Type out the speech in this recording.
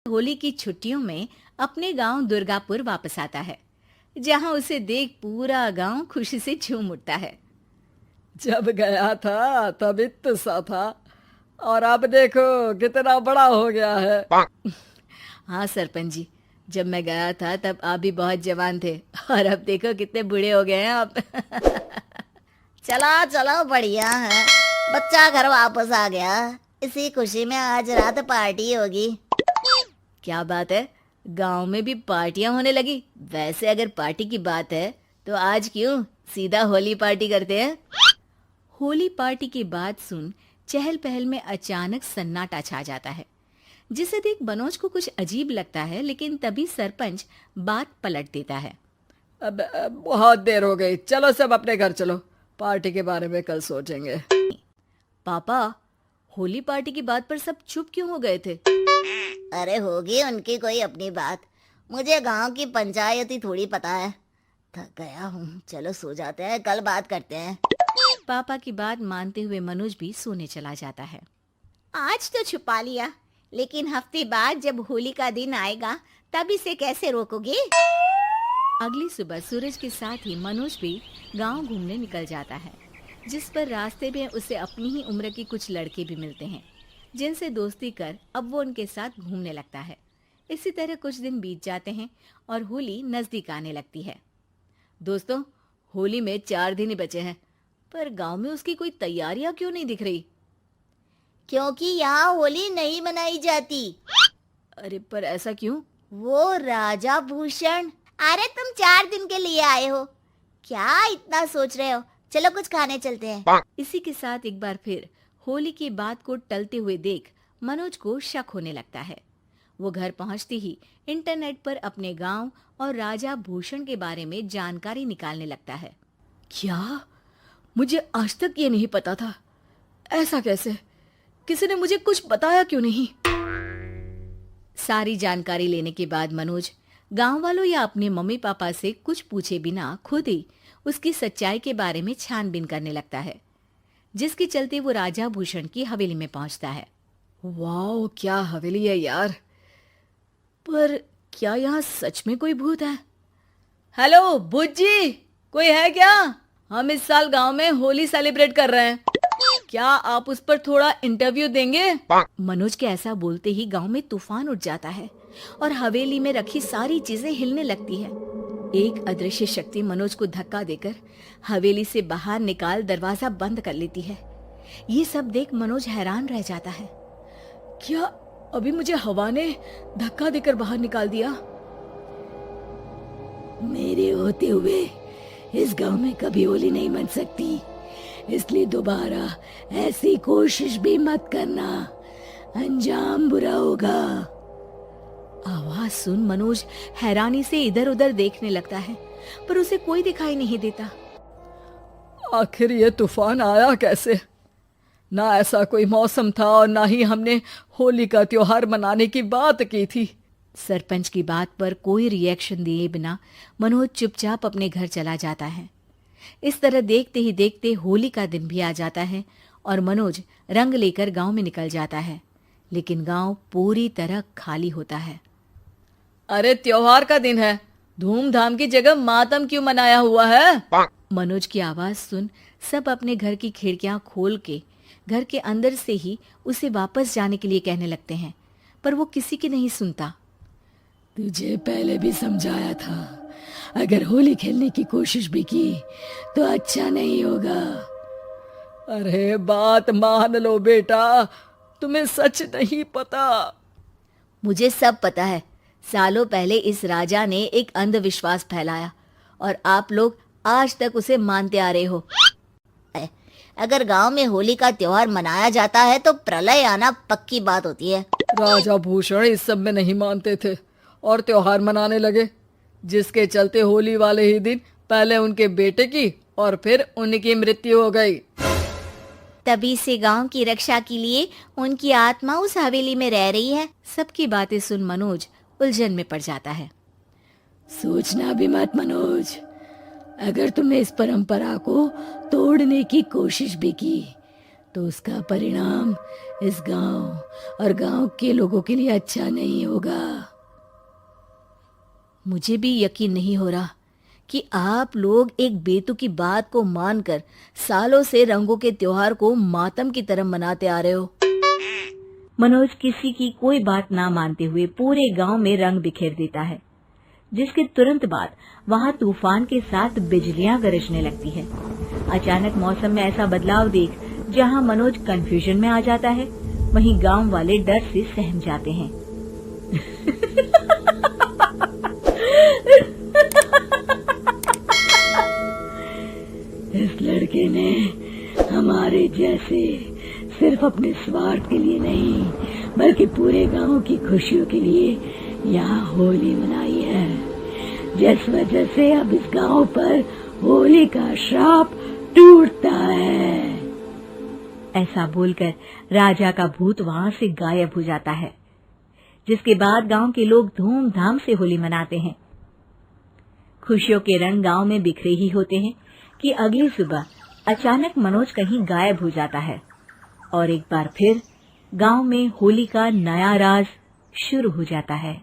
होली की छुट्टियों में अपने गांव दुर्गापुर वापस आता है, जहां उसे देख पूरा गांव खुशी से झूम उठता है। जब गया था तब इतना सा था और अब देखो कितना बड़ा हो गया है। हाँ सरपंच जी, जब मैं गया था तब आप भी बहुत जवान थे और अब देखो कितने बूढ़े हो गए हैं आप। चलो चलो बढ़िया है, बच्चा घर वापस आ गया। इसी खुशी में आज रात पार्टी होगी। क्या बात है, गांव में भी पार्टियां होने लगी। वैसे अगर पार्टी की बात है तो आज क्यों सीधा होली पार्टी करते हैं। होली पार्टी की बात सुन चहल पहल में अचानक सन्नाटा छा जाता है, जिसे देख मनोज को कुछ अजीब लगता है, लेकिन तभी सरपंच बात पलट देता है। अब बहुत देर हो गई, चलो सब अपने घर चलो, पार्टी के बारे में कल सोचेंगे। पापा, होली पार्टी की बात पर सब चुप क्यों हो गए थे? अरे होगी उनकी कोई अपनी बात, मुझे गांव की पंचायत ही थोड़ी पता है। थक गया हूँ, चलो सो जाते हैं, कल बात करते हैं। पापा की बात मानते हुए मनोज भी सोने चला जाता है। आज तो छुपा लिया, लेकिन हफ्ते बाद जब होली का दिन आएगा तब इसे कैसे रोकोगे? अगली सुबह सूरज के साथ ही मनोज भी गांव घूमने निकल जाता है, जिस पर रास्ते में उसे अपनी ही उम्र के कुछ लड़के भी मिलते हैं, जिनसे दोस्ती कर अब वो उनके साथ घूमने लगता है। इसी तरह कुछ दिन बीत जाते हैं और होली नजदीक आने लगती है। दोस्तों, होली में 4 दिन ही बचे हैं, पर गांव में उसकी कोई तैयारियां क्यों नहीं दिख रही? क्योंकि यहाँ होली नहीं मनाई जाती। अरे पर ऐसा क्यों? वो राजा भूषण। अरे तुम 4 दिन के लिए आए हो, क्या इतना सोच रहे हो? चलो कुछ खाने चलते हैं। इसी के साथ एक बार फिर होली की बात को टलते हुए देख मनोज को शक होने लगता है। वो घर पहुंचते ही इंटरनेट पर अपने गांव और राजा भूषण के बारे में जानकारी निकालने लगता है। क्या? मुझे आज तक ये नहीं पता था। ऐसा कैसे? किसी ने मुझे कुछ बताया क्यों नहीं? सारी जानकारी लेने के बाद मनोज गांव वालों या अपने मम्मी पापा से कुछ पूछे बिना खुद ही उसकी सच्चाई के बारे में छानबीन करने लगता है, जिसके चलते वो राजा भूषण की हवेली में पहुंचता है। वाह, क्या हवेली है यार। पर क्या यहाँ सच में कोई भूत है? हेलो भूत जी, कोई है क्या? हम इस साल गांव में होली सेलिब्रेट कर रहे हैं, क्या आप उस पर थोड़ा इंटरव्यू देंगे? मनोज के ऐसा बोलते ही गांव में तूफान उठ जाता है और हवेली में रखी सारी चीजें हिलने लगती है। एक अदृश्य शक्ति मनोज को धक्का देकर हवेली से बाहर निकाल दरवाजा बंद कर लेती है। ये सब देख मनोज हैरान रह जाता है। क्या अभी मुझे हवा ने धक्का देकर बाहर निकाल दिया? मेरे होते हुए इस गांव में कभी होली नहीं मन सकती, इसलिए दोबारा ऐसी कोशिश भी मत करना, अंजाम बुरा होगा। आवाज सुन मनोज हैरानी से इधर उधर देखने लगता है, पर उसे कोई दिखाई नहीं देता। आखिर ये तूफान आया कैसे? ना ऐसा कोई मौसम था और ना ही हमने होली का त्योहार मनाने की बात की थी। सरपंच की बात पर कोई रिएक्शन दिए बिना मनोज चुपचाप अपने घर चला जाता है। इस तरह देखते ही देखते होली का दिन भी आ जाता है और मनोज रंग लेकर गांव में निकल जाता है, लेकिन गांव पूरी तरह खाली होता है। अरे त्योहार का दिन है, धूमधाम की जगह मातम क्यों मनाया हुआ है? मनोज की आवाज सुन सब अपने घर की खिड़कियां खोल के घर के अंदर से ही उसे वापस जाने के लिए कहने लगते हैं, पर वो किसी की नहीं सुनता। तुझे पहले भी समझाया था, अगर होली खेलने की कोशिश भी की तो अच्छा नहीं होगा। अरे बात मान लो बेटा, तुम्हें सच नहीं पता। मुझे सब पता है। सालों पहले इस राजा ने एक अंधविश्वास फैलाया और आप लोग आज तक उसे मानते आ रहे हो। अगर गांव में होली का त्योहार मनाया जाता है तो प्रलय आना पक्की बात होती है। राजा भूषण इस सब में नहीं मानते थे और त्योहार मनाने लगे, जिसके चलते होली वाले ही दिन पहले उनके बेटे की और फिर उनकी मृत्यु हो गई। तभी से गांव की रक्षा के लिए उनकी आत्मा उस हवेली में रह रही है। सबकी बातें सुन मनोज उलझन में पड़ जाता है। सोचना भी मत मनोज, अगर तुमने इस परंपरा को तोड़ने की कोशिश भी की तो उसका परिणाम इस गांव और गांव के लोगों के लिए अच्छा नहीं होगा। मुझे भी यकीन नहीं हो रहा कि आप लोग एक बेतुकी बात को मानकर सालों से रंगों के त्योहार को मातम की तरह मनाते आ रहे हो। मनोज किसी की कोई बात ना मानते हुए पूरे गांव में रंग बिखेर देता है, जिसके तुरंत बाद वहां तूफान के साथ बिजलियां गरजने लगती है। अचानक मौसम में ऐसा बदलाव देख जहां मनोज कंफ्यूजन में आ जाता है, वहीं गांव वाले डर से सहम जाते हैं। इस लड़के ने हमारे जैसे सिर्फ अपने स्वार्थ के लिए नहीं बल्कि पूरे गांव की खुशियों के लिए यहाँ होली मनाई है, जिस वजह से अब इस गांव पर होली का श्राप टूटता है। ऐसा बोलकर राजा का भूत वहां से गायब हो जाता है, जिसके बाद गांव के लोग धूमधाम से होली मनाते हैं। खुशियों के रंग गांव में बिखरे ही होते हैं कि अगली सुबह अचानक मनोज कहीं गायब हो जाता है और एक बार फिर गांव में होली का नया राज शुरू हो जाता है।